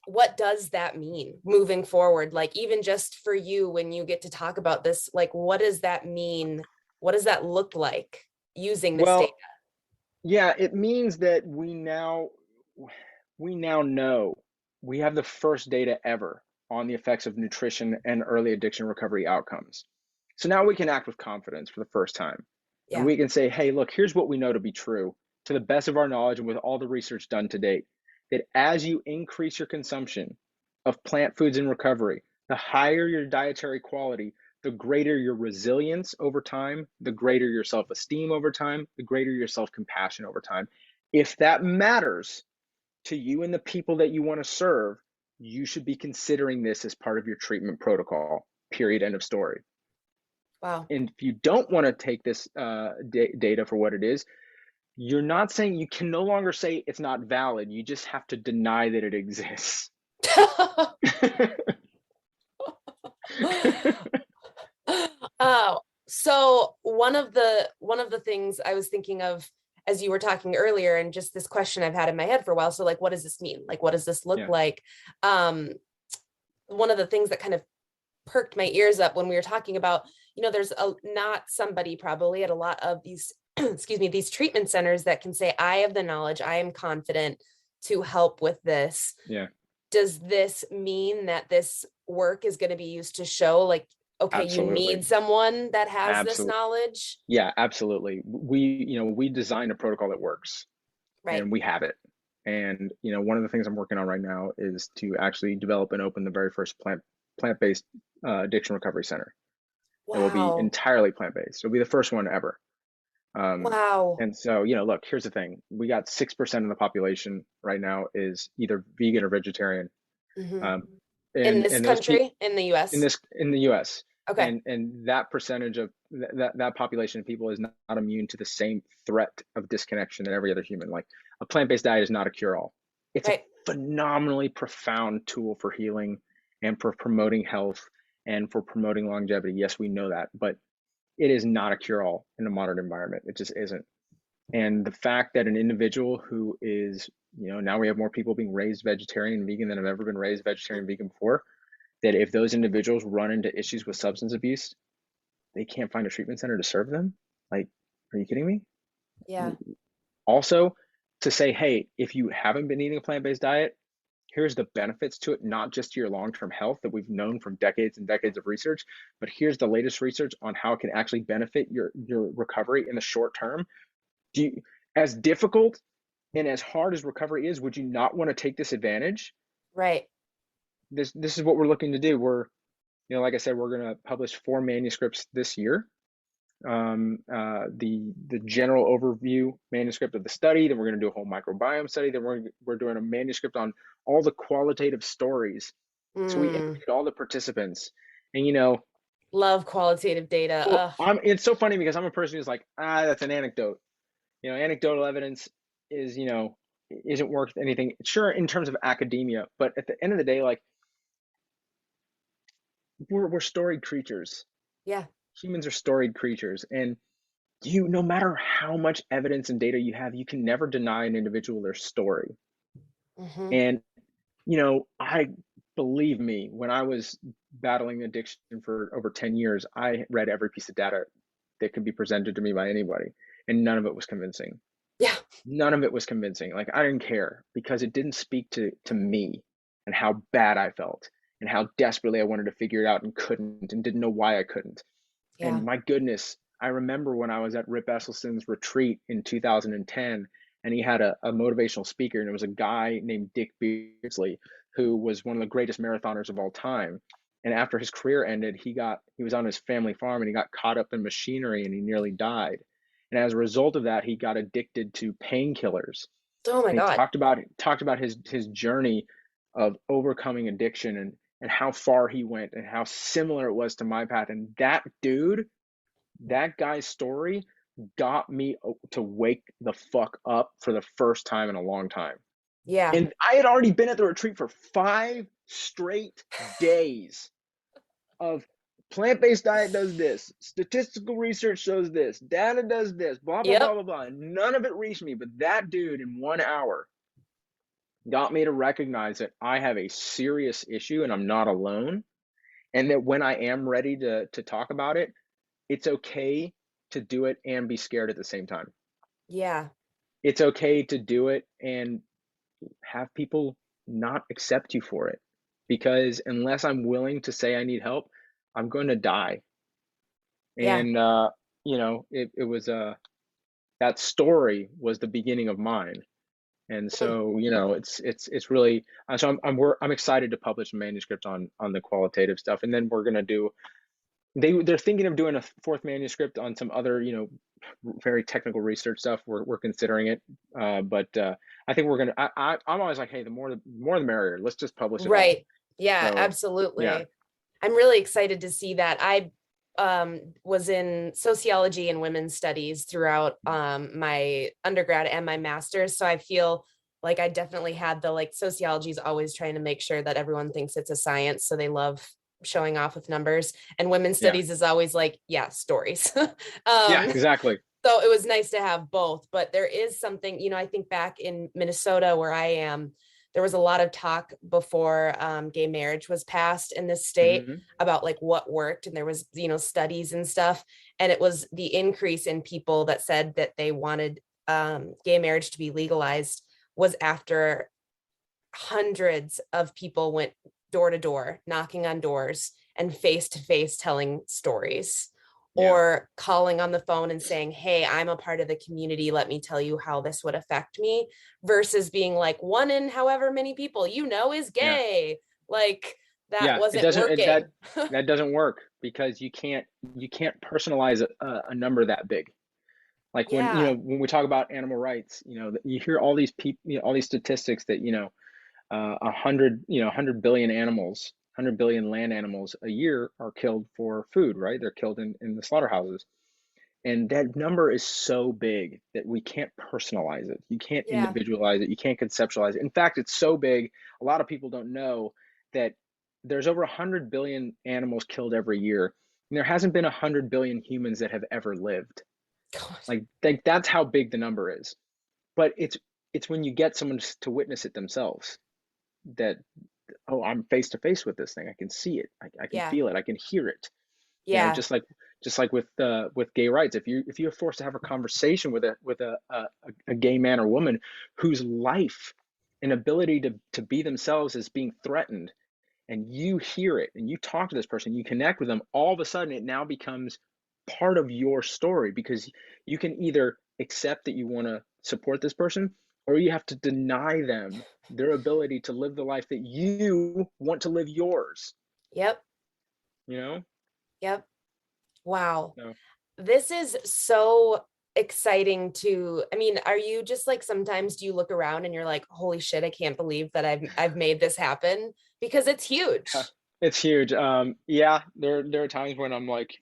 what does that mean moving forward? Like, even just for you, when you get to talk about this, like, what does that mean? What does that look like using this data? Well, yeah, it means that we now know we have the first data ever on the effects of nutrition and early addiction recovery outcomes. So now we can act with confidence for the first time. And Yeah. we can say, hey, look, here's what we know to be true to the best of our knowledge and with all the research done to date, that as you increase your consumption of plant foods in recovery, the higher your dietary quality, the greater your resilience over time, the greater your self esteem over time, the greater your self compassion over time. If that matters to you and the people that you want to serve, you should be considering this as part of your treatment protocol, period, end of story. Wow. And if you don't want to take this data for what it is, you're not saying, you can no longer say it's not valid. You just have to deny that it exists. Oh, so one of the things I was thinking of as you were talking earlier, and just this question I've had in my head for a while. So, like, what does this mean? Like, what does this look Yeah, like? Um, One of the things that kind of perked my ears up when we were talking about, there's not somebody probably at a lot of these, excuse me, these treatment centers that can say, I have the knowledge, I am confident to help with this. yeah, Does this mean that this work is going to be used to show, like, okay, you absolutely. need someone that has this Absolutely. knowledge? Yeah, absolutely. We designed a protocol that works, Right. and we have it. And one of the things I'm working on right now is to actually develop and open the very first plant-based addiction recovery center. It will be Wow. entirely plant-based. It'll be the first one ever. Wow. And so, look, here's the thing. We got 6% of the population right now is either vegan or vegetarian. Hmm. Um, In and this those people country, in the US? in the US, Okay. and that percentage of that population of people is not immune to the same threat of disconnection that every other human. Like, a plant-based diet is not a cure-all. It's a Right. phenomenally profound tool for healing and for promoting health and for promoting longevity. Yes, we know that, but it is not a cure-all in a modern environment. It just isn't. And the fact that an individual who is, now we have more people being raised vegetarian and vegan than have ever been raised vegetarian and vegan before, that if those individuals run into issues with substance abuse, they can't find a treatment center to serve them. Like, are you kidding me? Yeah. Also, to say, hey, if you haven't been eating a plant-based diet, here's the benefits to it, not just to your long-term health that we've known from decades and decades of research, but here's the latest research on how it can actually benefit your recovery in the short term. Do you, as difficult and as hard as recovery is, would you not want to take this advantage? Right. This is what we're looking to do. Like I said, we're going to publish 4 manuscripts this year. The general overview manuscript of the study. Then we're going to do a whole microbiome study. Then we're doing a manuscript on all the qualitative stories. So we Mm. interviewed all the participants, and Love qualitative data. well, Ugh. it's so funny because I'm a person who's like, that's an anecdote. Anecdotal evidence is, isn't worth anything. Sure, in terms of academia, but at the end of the day, like, we're storied creatures. Yeah. Humans are storied creatures, and no matter how much evidence and data you have, you can never deny an individual their story. Hmm. And I believe me, when I was battling addiction for over 10 years, I read every piece of data that could be presented to me by anybody, and none of it was convincing. Yeah. None of it was convincing. Like, I didn't care because it didn't speak to me and how bad I felt and how desperately I wanted to figure it out and couldn't and didn't know why I couldn't. Yeah. And my goodness, I remember when I was at Rip Esselson's retreat in 2010, and he had a motivational speaker, and it was a guy named Dick Beardsley, who was one of the greatest marathoners of all time. And after his career ended, he was on his family farm, and he got caught up in machinery, and he nearly died. And as a result of that, he got addicted to painkillers. Oh my And he God. talked about his journey of overcoming addiction, and how far he went and how similar it was to my path. And that guy's story got me to wake the fuck up for the first time in a long time. Yeah. And I had already been at the retreat for 5 straight days of plant-based diet does this, statistical research shows this, data does this, blah, blah, blah, Yep. blah, blah. None of it reached me, but that dude in 1 hour got me to recognize that I have a serious issue and I'm not alone. And that when I am ready to talk about it, it's okay to do it and be scared at the same time. Yeah. It's okay to do it and have people not accept you for it. Because unless I'm willing to say I need help, I'm going to die. Yeah. And it was that story was the beginning of mine. And Mm. so, it's really so I'm excited to publish a manuscript on the qualitative stuff, and then we're gonna do they're thinking of doing a fourth manuscript on some other very technical research stuff. We're considering it, but I think we're gonna. I'm always like, hey, the more the merrier. Let's just publish it all. Right. Yeah, So yeah. absolutely. I'm really excited to see that. I was in sociology and women's studies throughout my undergrad and my master's. So I feel like I definitely had the like sociology is always trying to make sure that everyone thinks it's a science. So they love showing off with numbers. And women's Yeah. studies is always like, yeah, stories. Yeah, exactly. So it was nice to have both. But there is something, I think back in Minnesota where I am, there was a lot of talk before gay marriage was passed in this state Hmm. about like what worked, and there was studies and stuff, and it was the increase in people that said that they wanted gay marriage to be legalized was after hundreds of people went door to door knocking on doors and face to face telling stories, Yeah. or calling on the phone and saying, hey, I'm a part of the community, let me tell you how this would affect me, versus being like, one in however many people is Yeah. gay. Like, that Yeah. It wasn't doesn't it, working. that doesn't work because you can't personalize a number that big. Like Yeah. when we talk about animal rights, you hear all these people, all these statistics that 100 billion animals, 100 billion land animals a year are killed for food, right? They're killed in the slaughterhouses, and that number is so big that we can't personalize it. You can't Yeah. individualize it. You can't conceptualize it. In fact, it's so big. A lot of people don't know that there's over 100 billion animals killed every year, and there hasn't been 100 billion humans that have ever lived. God. Like that's how big the number is. But it's when you get someone to witness it themselves that, oh, I'm face to face with this thing. I can see it. I can Yeah. feel it. I can hear it. Yeah. Just like with gay rights. If you're forced to have a conversation with a gay man or woman whose life and ability to be themselves is being threatened, and you hear it and you talk to this person, you connect with them, all of a sudden it now becomes part of your story, because you can either accept that you want to support this person, or you have to deny them their ability to live the life that you want to live yours, Yep. you know? Yep. Wow. So This is so exciting I mean, are you just like, sometimes do you look around and you're like, holy shit, I can't believe that I've made this happen, because it's yeah, huge. it's huge. Yeah, there are times when I'm like,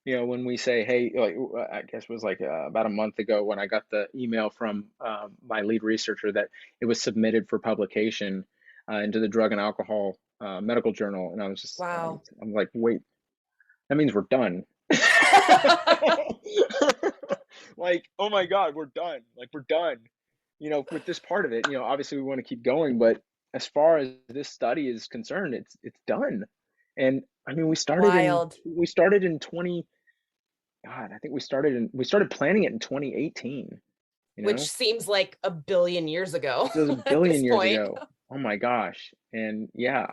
when we say, hey, like I guess it was like about a month ago when I got the email from my lead researcher that it was submitted for publication into the Drug and Alcohol Medical Journal, and I was just, Wow. I'm like, wait, that means we're done. Like, oh my God, we're done. Like, we're done. With this part of it, obviously we want to keep going, but as far as this study is concerned, it's done. And I mean, Wild. we started in 20. God, I think we started planning it in 2018, you Which know? seems like a billion years ago It was a at this billion years point. ago. Oh my gosh. And yeah,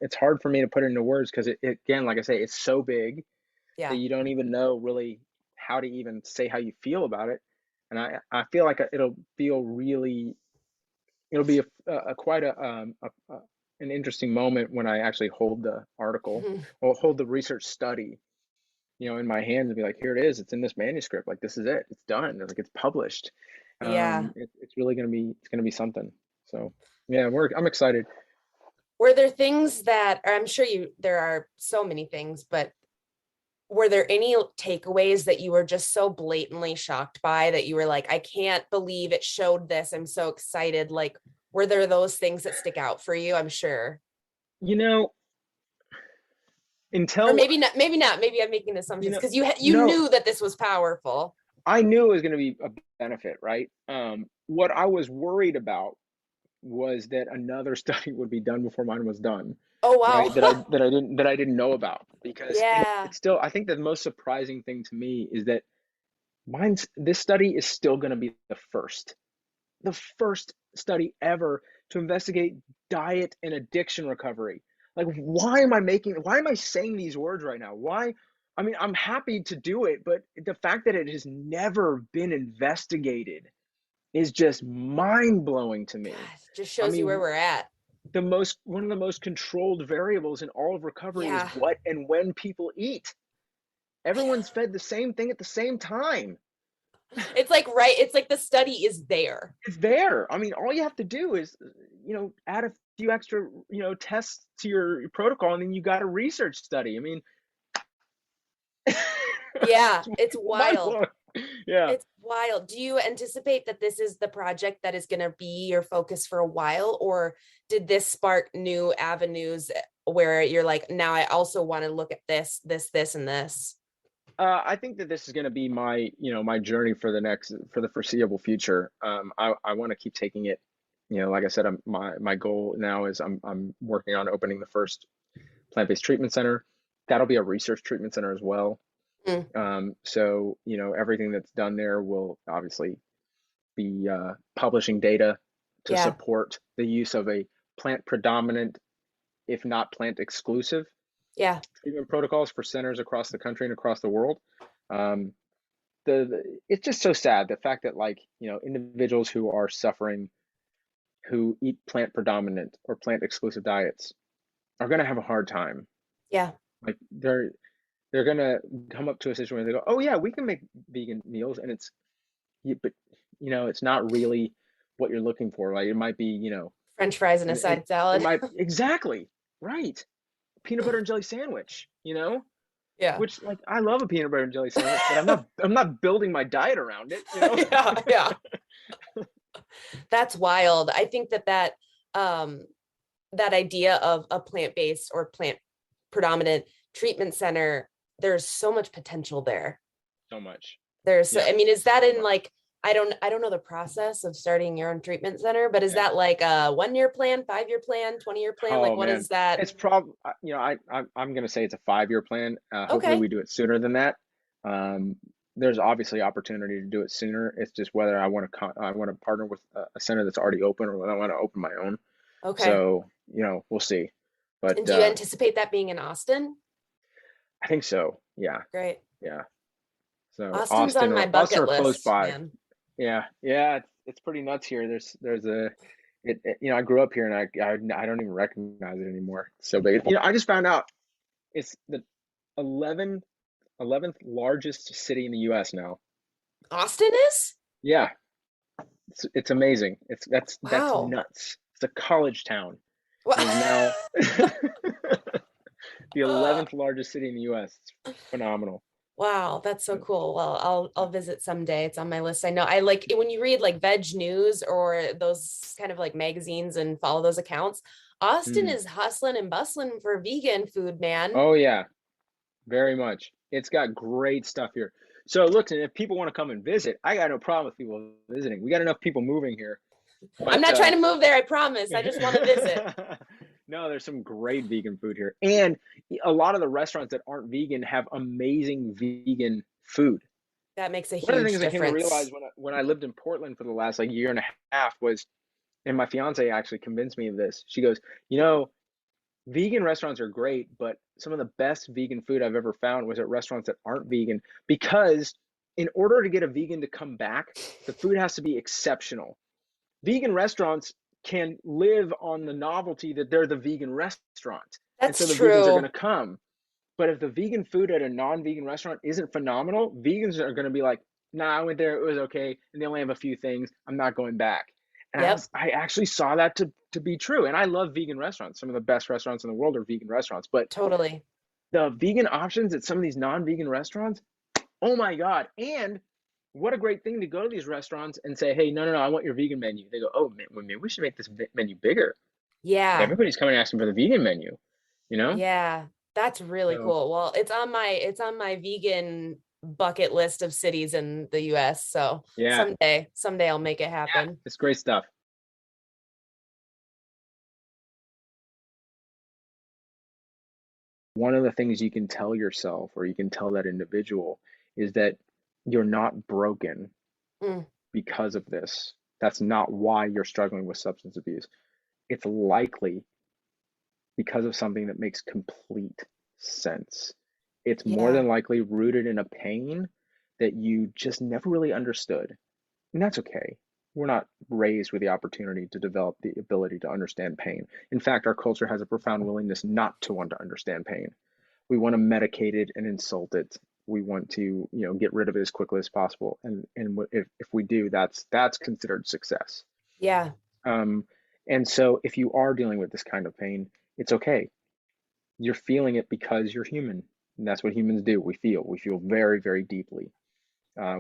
it's hard for me to put it into words because again, like I say, it's so big that Yeah. you don't even know really how to even say how you feel about it. And I feel like it'll be a quite an interesting moment when I actually hold the article or hold the research study, in my hands, and be like, here it is. It's in this manuscript. Like, this is it. It's done. Like, it's published. Yeah. It's really gonna be something. So yeah, I'm excited. Were there things that, or I'm sure there are so many things, but were there any takeaways that you were just so blatantly shocked by that you were like, I can't believe it showed this, I'm so excited? Like, were there those things that stick out for you? I'm sure. You know, Or until, maybe not, maybe not. Maybe I'm making you assumptions know, because you no, knew that this was powerful. I knew it was going to be a benefit, right? What I was worried about was that another study would be done before mine was done, Oh right? wow. That I didn't know about, because Yeah. it's still, I think the most surprising thing to me is that this study is still going to be the first study ever to investigate diet and addiction recovery. Like, why am I saying these words right now? Why? I mean, I'm happy to do it, but the fact that it has never been investigated is just mind blowing to me. God, just I shows you where mean, we're at. one of the most controlled variables in all of recovery is Yeah. what and when people eat. Everyone's fed the same thing at the same time. It's like, right. It's like the study is there. It's there. I mean, all you have to do is, add a few extra, tests to your protocol, and then you got a research study. I mean, Yeah. It's mind wild. blowing. Yeah. It's wild. Do you anticipate that this is the project that is going to be your focus for a while, or did this spark new avenues where you're like, now I also want to look at this, and this? I think that this is going to be my journey for the foreseeable future. I want to keep taking it. Like I said, my goal now is I'm working on opening the first plant-based treatment center. That'll be a research treatment center as well. Mm, So, everything that's done there will obviously be publishing data to yeah. support the use of a plant predominant, if not plant exclusive, Yeah. treatment protocols for centers across the country and across the world. Um, it's just so sad, the fact that, like, individuals who are suffering, who eat plant predominant or plant exclusive diets, are going to have a hard time. Yeah. Like, they're going to come up to a situation where they go, oh yeah, we can make vegan meals, and but it's not really what you're looking for. Like, it might be, French fries and a and side it salad. might, exactly, right, peanut butter and jelly sandwich, Yeah. which, like, I love a peanut butter and jelly sandwich, but I'm not building my diet around it. Yeah. Yeah. That's wild. I think um that idea of a plant-based or plant predominant treatment center, there's so much potential there. So much. I Yeah, mean, is that so in much. like, I don't know the process of starting your own treatment center, but is Yeah. that like a 1 year plan, 5 year plan, 20 year plan? Like Oh what man, is that? it's probably, I'm gonna say it's a 5-year plan. Hopefully Okay. we do it sooner than that. Um, there's obviously opportunity to do it sooner. It's just whether I want to partner with a center that's already open, or whether I want to open my own. Okay. So, we'll see. But And do you anticipate that being in Austin? I think so. Yeah, Great. yeah. So Austin's on my Austin bucket or close list, by. man. Yeah, yeah. It's pretty nuts here. I grew up here, and I don't even recognize it anymore. It's so big. I just found out it's the 11th 11th largest city in the U.S. now. Austin is? Yeah, it's amazing. That's Wow. nuts. It's a college town. Well, It is now the 11th largest city in the U.S. It's phenomenal. wow, that's so cool. Well, I'll visit someday. It's on my list. I know I like it when you read like Veg News or those kind of like magazines and follow those accounts. Austin Mm. is hustling and bustling for vegan food, man. Oh yeah, very much. It's got great stuff here. So listen, if people want to come and visit, I got no problem with people visiting. We got enough people moving here. I'm But not trying to move there, I promise. I just want to visit. no, there's some great vegan food here. And a lot of the restaurants that aren't vegan have amazing vegan food. That makes a One of the huge things I came to difference. realize when I lived in Portland for the last, like, year and a half was, and my fiance actually convinced me of this. She goes, vegan restaurants are great, but some of the best vegan food I've ever found was at restaurants that aren't vegan, because in order to get a vegan to come back, the food has to be exceptional. Vegan restaurants can live on the novelty that they're the vegan restaurant. And so That's the vegans are going true. to come. But if the vegan food at a non-vegan restaurant isn't phenomenal, vegans are going to be like, nah, I went there, it was okay, and they only have a few things, I'm not going back. And Yep, I actually saw that to be true. And I love vegan restaurants. Some of the best restaurants in the world are vegan restaurants. But totally. the vegan options at some of these non-vegan restaurants, oh my God. And what a great thing to go to these restaurants and say, hey, no, I want your vegan menu. They go, oh man, well, maybe we should make this menu bigger. Yeah. Everybody's coming asking for the vegan menu, you know? Yeah. That's really So cool. Well, it's on my vegan bucket list of cities in the US. So yeah, someday I'll make it yeah, happen. it's great stuff. One of the things you can tell yourself or you can tell that individual is that you're not broken Mm, because of this. That's not why you're struggling with substance abuse. It's likely because of something that makes complete sense. It's more yeah. than likely rooted in a pain that you just never really understood. And that's okay. We're not raised with the opportunity to develop the ability to understand pain. In fact, our culture has a profound willingness not to want to understand pain. We want to medicate it and insult it. We want to, get rid of it as quickly as possible. And if we do, that's considered success. Yeah. Um, and so if you are dealing with this kind of pain, it's okay. You're feeling it because you're human. And that's what humans do. We feel. We feel very, very deeply.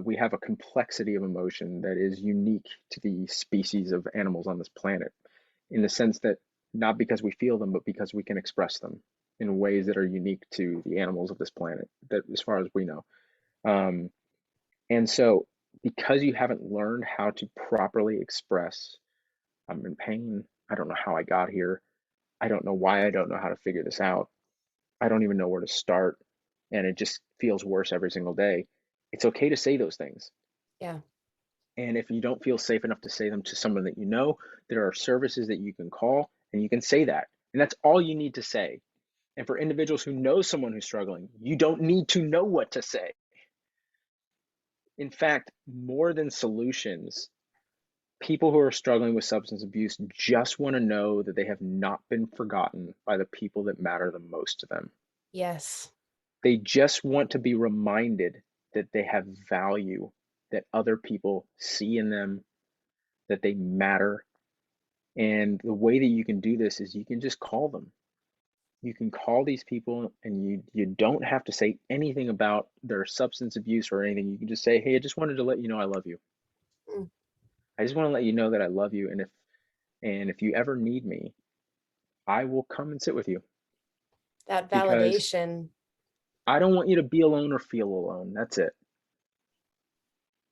We have a complexity of emotion that is unique to the species of animals on this planet, in the sense that not because we feel them, but because we can express them in ways that are unique to the animals of this planet, that as far as we know. Um, and so, because you haven't learned how to properly express, I'm in pain, I don't know how I got here, I don't know why, I don't know how to figure this out, I don't even know where to start, and it just feels worse every single day. It's okay to say those things. Yeah. And if you don't feel safe enough to say them to someone that you know, there are services that you can call and you can say that. And that's all you need to say. And for individuals who know someone who's struggling, you don't need to know what to say. In fact, more than solutions, people who are struggling with substance abuse just want to know that they have not been forgotten by the people that matter the most to them. Yes. They just want to be reminded that they have value, that other people see in them, that they matter. And the way that you can do this is you can just call them. You can call these people and you don't have to say anything about their substance abuse or anything. You can just say, "Hey, I just wanted to let you know I love you. Mm, I just want to let you know that I love you, and if you ever need me, I will come and sit with you that because validation. I don't want you to be alone or feel alone." That's it.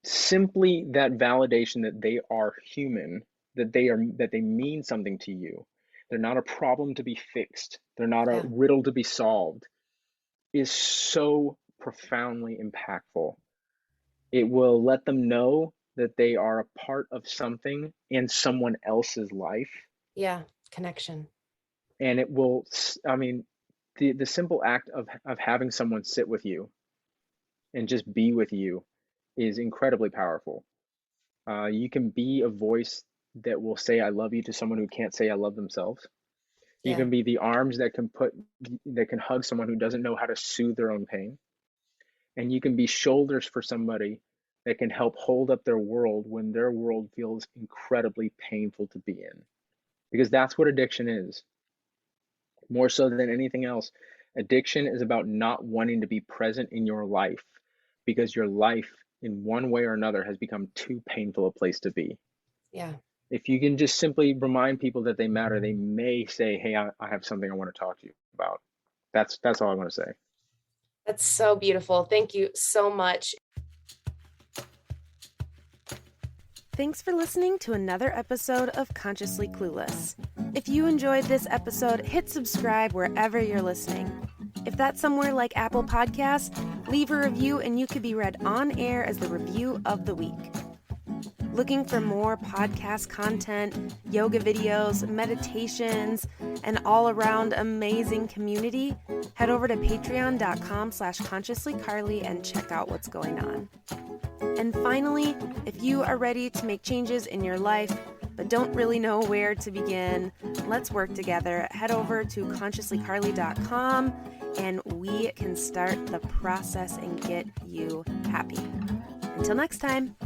Simply that validation that they are human, that they mean something to you. They're not a problem to be fixed. They're not a Yeah. riddle to be solved, is so profoundly impactful. It will let them know that they are a part of something in someone else's life. Yeah. Connection. And it will, I mean, the simple act of having someone sit with you and just be with you is incredibly powerful. You can be a voice that will say "I love you" to someone who can't say "I love" themselves. You Yeah. can be the arms that can hug someone who doesn't know how to soothe their own pain. And you can be shoulders for somebody that can help hold up their world when their world feels incredibly painful to be in. Because that's what addiction is. More so than anything else, addiction is about not wanting to be present in your life because your life, in one way or another, has become too painful a place to be. Yeah. If you can just simply remind people that they matter, they may say, "Hey, I have something I want to talk to you about." That's all I want to say. That's so beautiful. Thank you so much. Thanks for listening to another episode of Consciously Clueless. If you enjoyed this episode, hit subscribe wherever you're listening. If that's somewhere like Apple Podcasts, leave a review and you could be read on air as the review of the week. Looking for more podcast content, yoga videos, meditations, and all-around amazing community? Head over to patreon.com/consciouslycarly and check out what's going on. And finally, if you are ready to make changes in your life but don't really know where to begin, let's work together. Head over to consciouslycarly.com and we can start the process and get you happy. Until next time.